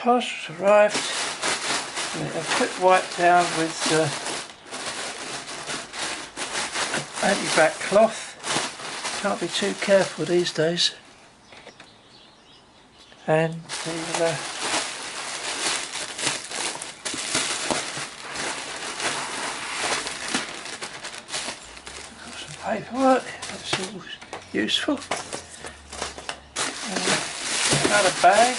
parcel's arrived. A quick wipe down with anti-bac cloth. Can't be too careful these days. And the some paperwork, that's all useful. Another bag.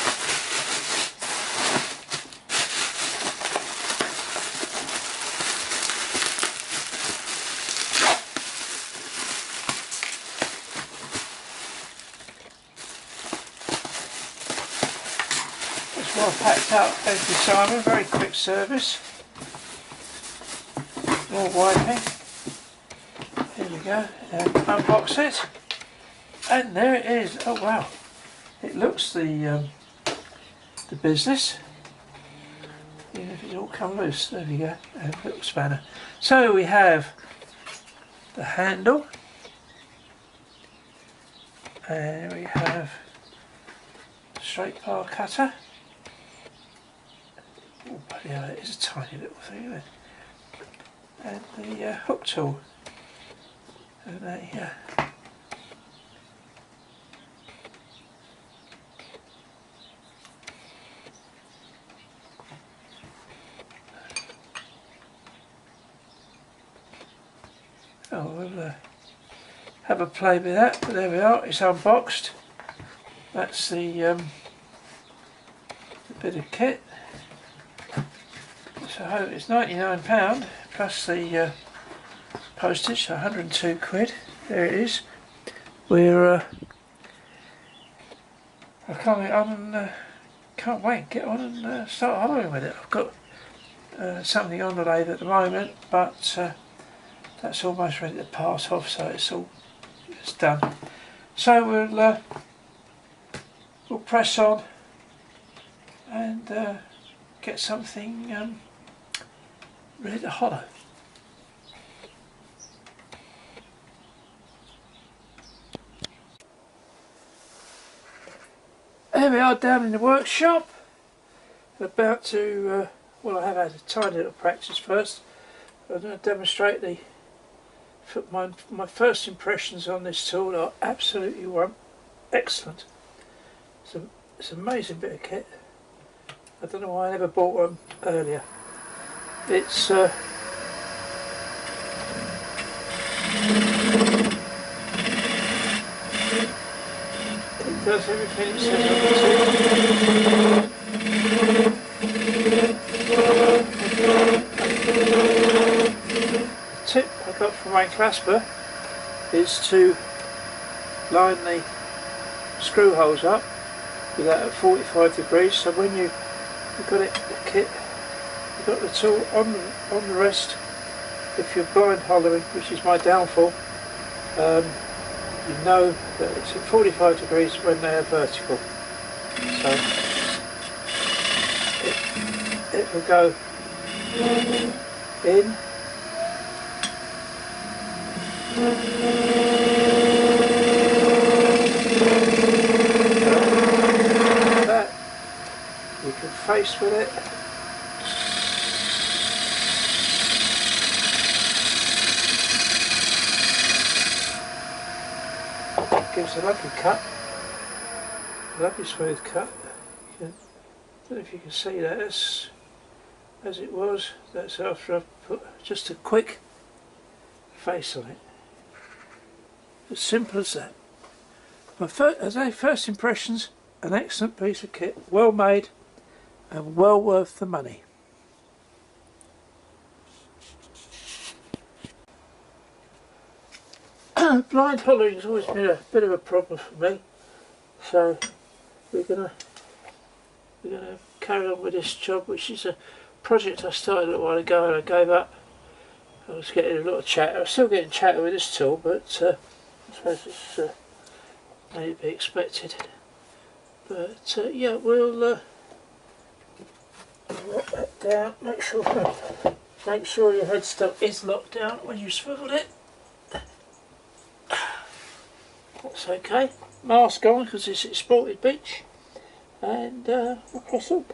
It's well packed up every time, a very quick service. More wiping. Here we go, unbox it. And there it is. Oh wow. It looks the business. Even if it's all come loose. There we go. A little spanner. So we have the handle. And we have the straight bar cutter. Oh, yeah, it is a tiny little thing, isn't it? And the hook tool. And we'll have a play with that, but there we are, it's unboxed. That's the bit of kit. So it's £99 plus the postage, so 102 quid. There it is. We're I can't get on and can't wait, get on and start hollowing with it. I've got something on the lathe at the moment, but that's almost ready to pass off, so it's done. So we'll press on and get something ready to hollow. Here we are down in the workshop. About to, well, I have had a tiny little practice first. I'm going to demonstrate my first impressions on this tool are absolutely excellent. It's an amazing bit of kit. I don't know why I never bought one earlier. It's it does everything it says on the tip I got from my clasper is to line the screw holes up with that at 45 degrees, so when you've got it, the kit, you've got the tool on the rest. If you're blind hollowing, which is my downfall, you know that it's at 45 degrees when they are vertical. So it will go in. Like that. You can face with it. Gives a lovely cut, a lovely smooth cut. I don't know if you can see that as it was. That's after I've put just a quick face on it. As simple as that. As first impressions, an excellent piece of kit, well made and well worth the money. Blind hollowing has always been a bit of a problem for me, so we're gonna carry on with this job, which is a project I started a little while ago and I gave up. I was getting a lot of chatter. I'm still getting chatter with this tool, but I suppose it's may be expected. But yeah, we'll lock that down. Make sure your headstock is locked down when you swivel it. That's okay. Mask on because it's exported beach, and we'll press up.